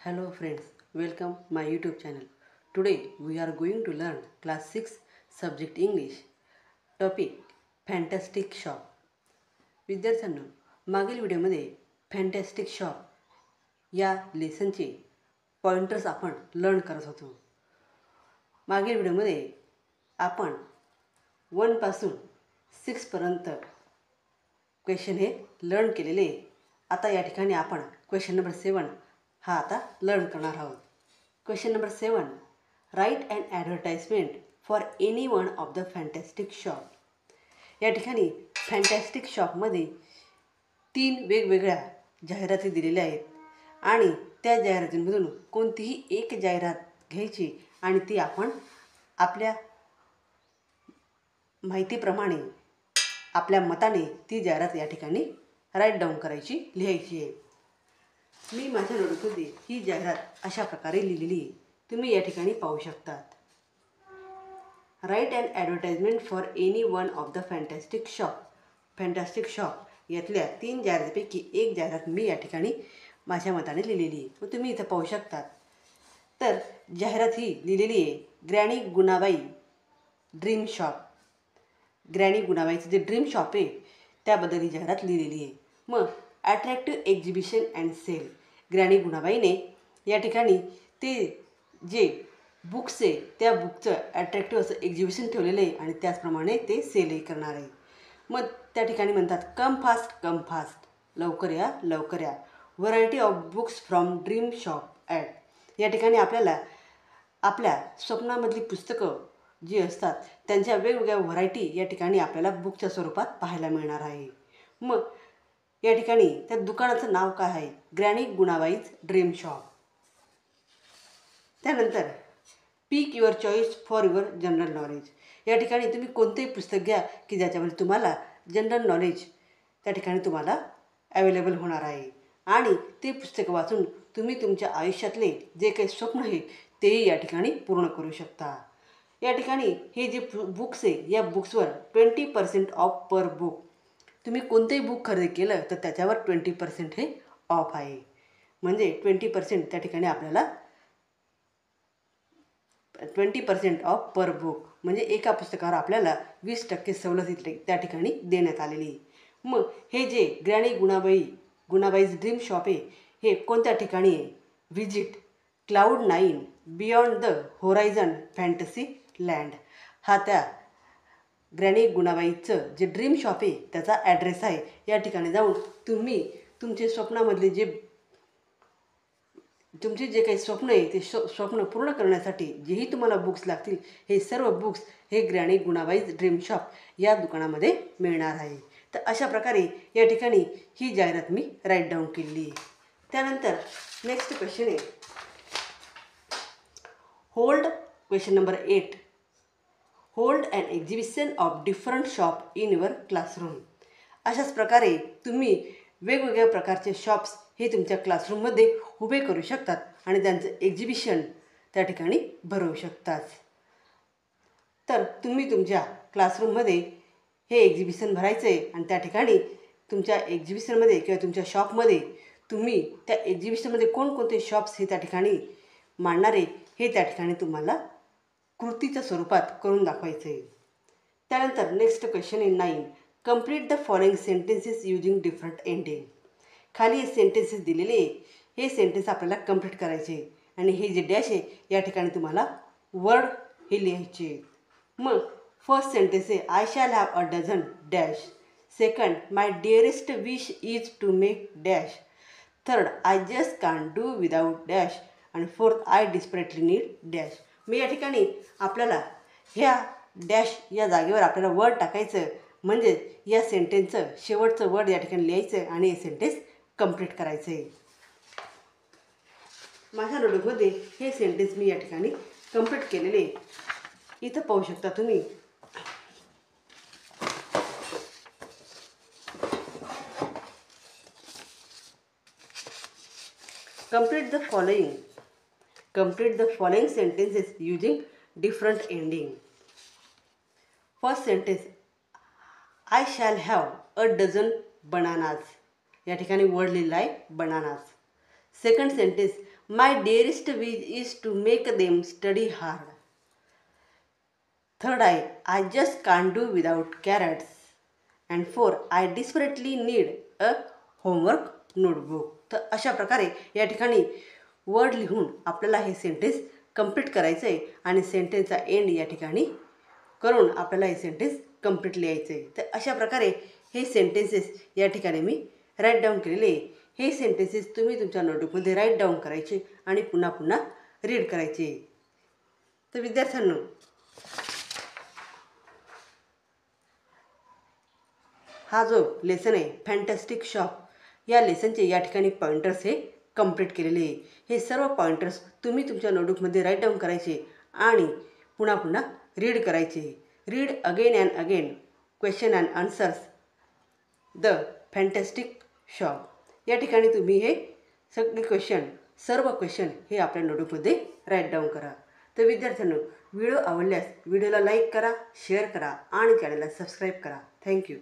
Hello friends, welcome my YouTube channel. Today we are going to learn class 6 subject English. Topic Fantastic Shop. विद्यार्थ्यांनो, मागील व्हिडिओमध्ये fantastic shop या लेसनचे pointers आपण learn करत होतो. मागील व्हिडिओमध्ये आपण 1 पासून 6 पर्यंत क्वेश्चन हे लर्न केलेले. आता या ठिकाणी आपण क्वेश्चन नंबर 7 हा आता लर्न करणार आहोत. Question number 7, write and advertisement for any one of the fantastic shop. या ठिकाणी फॅन्टॅस्टिक शॉपमध्ये 3 वेगवेगळ्या जाहिराती दिलेल्या आहेत आणि त्या जाहिरातींमधून कोणतीही एक जाहिरात घ्यायची आणि ती आपण आपल्या माहितीप्रमाणे आपल्या मताने ती जाहिरात या ठिकाणी राईट डाऊन करायची, लिहायची आहे. मी माझ्या नोटबुकमध्ये ही जाहिरात अशा प्रकारे लिहिलेली आहे, तुम्ही या ठिकाणी पाहू शकतात. Write and advertisement for any one of the fantastic shop. Fantastic shop यातल्या 3 जाहिरातीपैकी एक जाहिरात मी या ठिकाणी माझ्या मताने लिहिलेली आहे. मग तुम्ही इथं पाहू शकतात. तर जाहिरात ही लिहिलेली आहे ग्रॅनी गुणाबाई ड्रीम शॉप. ग्रॅनी गुणाबाईचं जे ड्रीम शॉप आहे त्याबद्दल ही जाहिरात लिहिलेली आहे. मग attractive exhibition and sale. Granny गुणाबाईने या ठिकाणी ते जे बुक्स आहे त्या बुकचं ॲट्रॅक्टिव्ह असं एक्झिबिशन ठेवलेलं आहे आणि त्याचप्रमाणे ते सेलही करणार आहे. मग त्या ठिकाणी म्हणतात कम फास्ट, लवकर या लवकर या. Variety of books from dream shop at. या ठिकाणी आपल्याला आपल्या स्वप्नामधली पुस्तकं जी असतात त्यांच्या वेगवेगळ्या व्हरायटी या ठिकाणी आपल्याला बुकच्या स्वरूपात पाहायला मिळणार आहे. मग या ठिकाणी त्या दुकानाचं नाव काय आहे? Granny Gunabai's dream shop. त्यानंतर pick your choice for your general knowledge. या ठिकाणी तुम्ही कोणतेही पुस्तक घ्या की ज्याच्यामध्ये तुम्हाला जनरल नॉलेज त्या ठिकाणी तुम्हाला अवेलेबल होणार आहे आणि ते पुस्तक वाचून तुम्ही तुमच्या आयुष्यातले जे काही स्वप्न आहे तेही या ठिकाणी पूर्ण करू शकता. या ठिकाणी हे जे बुक्स आहे या बुक्सवर 20% ऑफ पर बुक. तुम्ही कोणतेही बुक खरेदी केलं तर त्याच्यावर 20% हे ऑफ आहे. म्हणजे 20% त्या ठिकाणी आपल्याला 20% ऑफ पर बुक म्हणजे एका पुस्तकावर आपल्याला 20% सवलत त्या ठिकाणी देण्यात आलेली आहे. मग हे जे ग्रॅनी गुणाबाईज ड्रीम शॉप आहे हे कोणत्या ठिकाणी आहे? Visit Cloud9 beyond the horizon fantasy land. हा त्या ग्रॅनी गुणाबाईचं जे ड्रीम शॉप आहे त्याचा ॲड्रेस आहे. या ठिकाणी जाऊन तुम्ही तुमचे स्वप्नामधले तुमचे जे काही स्वप्न आहे ते स्वप्न पूर्ण करण्यासाठी जेही तुम्हाला बुक्स लागतील हे सर्व बुक्स हे ग्रॅनी गुणाबाईज ड्रीम शॉप या दुकानामध्ये मिळणार आहे. तर अशा प्रकारे या ठिकाणी ही जाहिरात मी राईट डाऊन केलेली आहे. त्यानंतर नेक्स्ट क्वेश्चन आहे hold. Question number 8, hold and exhibition of different shop in your classroom. अशाच प्रकारे तुम्ही वेगवेगळ्या प्रकारचे शॉप्स हे तुमच्या क्लासरूममध्ये उभे करू शकतात आणि त्यांचं एक्झिबिशन त्या ठिकाणी भरवू शकतात. तर तुम्ही तुमच्या क्लासरूममध्ये हे एक्झिबिशन भरायचं आहे आणि त्या ठिकाणी तुमच्या एक्झिबिशनमध्ये किंवा तुमच्या शॉपमध्ये तुम्ही त्या एक्झिबिशनमध्ये कोणकोणते शॉप्स हे त्या ठिकाणी मांडणारे हे त्या ठिकाणी तुम्हाला कृतीच्या स्वरूपात करून दाखवायचं आहे. त्यानंतर नेक्स्ट क्वेश्चन आहे 9, complete the following sentences using different ending. खाली हे सेंटेन्सेस दिलेले आहे. हे सेंटेन्स आपल्याला कंप्लीट करायचे आणि हे जे डॅश आहे या ठिकाणी तुम्हाला वर्ड हे लिहायचे आहेत. मग फर्स्ट सेंटेन्स आहे I shall have a dozen dash. Second my dearest wish is to make dash. Third I just can't do without dash. आणि fourth I desperately need dash. मी या ठिकाणी आपल्याला ह्या डॅश या जागेवर आपल्याला वर्ड टाकायचं म्हणजे या सेंटेन्सचं शेवटचं वर्ड या ठिकाणी लिहायचं आणि हे सेंटेन्स कंप्लीट करायचं आहे. माझ्या नोटबुकमध्ये हे सेंटेन्स मी या ठिकाणी कंप्लीट केलेले इथं पाहू शकता तुम्ही. Complete the following sentences using different ending. First sentence I shall have a dozen bananas. या ठिकाणी वर्ड लिहिला आहे bananas. Second sentence my dearest wish is to make them study hard. Third आहे I just can't do without carrots. And four I desperately need a homework notebook. तर अशा प्रकारे या ठिकाणी वर्ड लिहून आपल्याला हे सेंटेन्स कंप्लीट करायचं आहे आणि सेंटेन्सचा एंड या ठिकाणी करून आपल्याला हे सेंटेन्स कंप्लीट लिहायचं आहे. तर अशा प्रकारे हे सेंटेन्सेस या ठिकाणी मी राईट डाऊन केलेले आहे. हे सेंटेन्सेस तुम्ही तुमच्या नोटबुकमध्ये राईट डाऊन करायचे आणि पुन्हा पुन्हा रीड करायचे. तर विद्यार्थ्यांनो, हा जो लेसन आहे फॅन्टॅस्टिक शॉप, या लेसनचे या ठिकाणी पॉइंटर्स हे कंप्लीट केलेले आहे. हे सर्व पॉइंटर्स तुम्ही तुमच्या नोटबुकमध्ये राईट डाऊन करायचे आणि पुन्हा पुन्हा रीड करायचे. Read again and again question and answers the fantastic shop. या ठिकाणी तुम्ही हे सर्व क्वेश्चन हे आपल्या नोटबुकमध्ये राईट डाऊन करा. तर विद्यार्थ्यांनो, व्हिडिओ आवडल्यास व्हिडिओला लाईक करा, शेअर करा आणि चॅनलला सबस्क्राईब करा. थँक्यू.